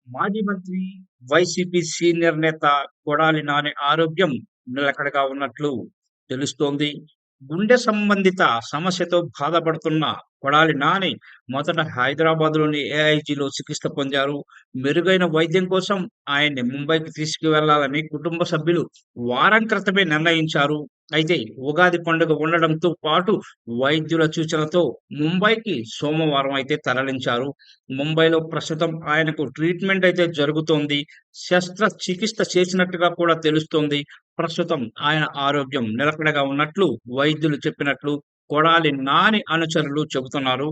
మాజీ మంత్రి, YCP senior నేత కొడాలి నాని ఆరోగ్యం నిలకడగా ఉన్నట్లు తెలుస్తోంది. గుండె సంబంధిత సమస్యతో బాధపడుతున్న కొడాలి నాని మొదట హైదరాబాద్‌లోని ఏఐజీలో చికిత్స పొందారు. మెరుగైన వైద్యం కోసం ఆయన్ని ముంబైకి తీసుకువెళ్లాలని కుటుంబ సభ్యులు వారం క్రితమే నిర్ణయించారు. అయితే ఉగాది పండుగ ఉండడంతో పాటు వైద్యుల సూచనతో ముంబైకి సోమవారం అయితే తరలించారు. ముంబైలో ప్రస్తుతం ఆయనకు ట్రీట్‌మెంట్ అయితే జరుగుతోంది. శస్త్రచికిత్స చేసినట్టుగా కూడా తెలుస్తోంది. ప్రస్తుతం ఆయన ఆరోగ్యం నిలకడగా ఉన్నట్లు వైద్యులు చెప్పినట్లు కొడాలి నాని అనుచరులు చెబుతున్నారు.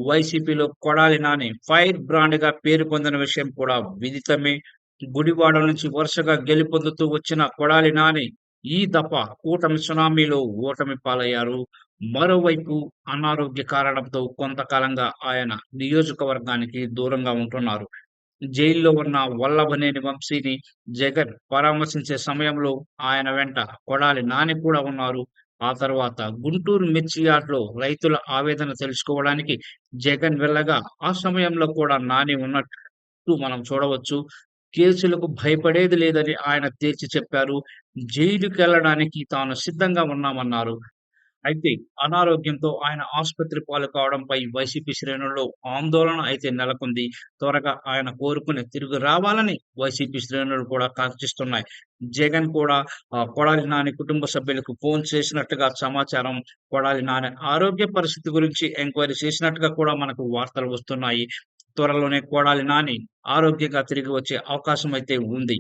వైసీపీలో కొడాలి నాని ఫైర్ బ్రాండ్‌గా పేరు పొందిన విషయం కూడా విదితమే. గుడివాడ నుంచి వరుసగా గెలుపొందుతూ వచ్చిన కొడాలి నాని ఈ దఫా కూటమి సునామీలో ఓటమి పాలయ్యారు. మరోవైపు అనారోగ్య కారణంతో కొంతకాలంగా ఆయన నియోజకవర్గానికి దూరంగా ఉంటున్నారు. జైల్లో ఉన్న వల్లభనేని వంశీని జగన్ పరామర్శించే సమయంలో ఆయన వెంట కొడాలి నాని కూడా ఉన్నారు. ఆ తర్వాత గుంటూరు మిర్చి యార్డ్‌లో రైతుల ఆవేదన తెలుసుకోవడానికి జగన్ వెళ్ళగా ఆ సమయంలో కూడా నాని ఉన్నట్టు మనం చూడవచ్చు. కేసులకు భయపడేది లేదని ఆయన తేల్చి చెప్పారు. జైలుకెళ్ళడానికి తాను సిద్ధంగా ఉన్నామన్నారు. అయితే అనారోగ్యంతో ఆయన ఆసుపత్రి పాలు కావడంపై వైసీపీ శ్రేణుల్లో ఆందోళన అయితే నెలకొంది. త్వరగా ఆయన కోరుకుని తిరిగి రావాలని వైసీపీ శ్రేణులు కూడా కాంక్షిస్తున్నాయి. జగన్ కూడా కొడాలి నాని కుటుంబ సభ్యులకు ఫోన్ చేసినట్టుగా సమాచారం. కొడాలి నాని ఆరోగ్య పరిస్థితి గురించి ఎంక్వైరీ చేసినట్టుగా కూడా మనకు వార్తలు వస్తున్నాయి. త్వరలోనే కొడాలి నాని ఆరోగ్యంగా తిరిగి వచ్చే అవకాశం అయితే ఉంది.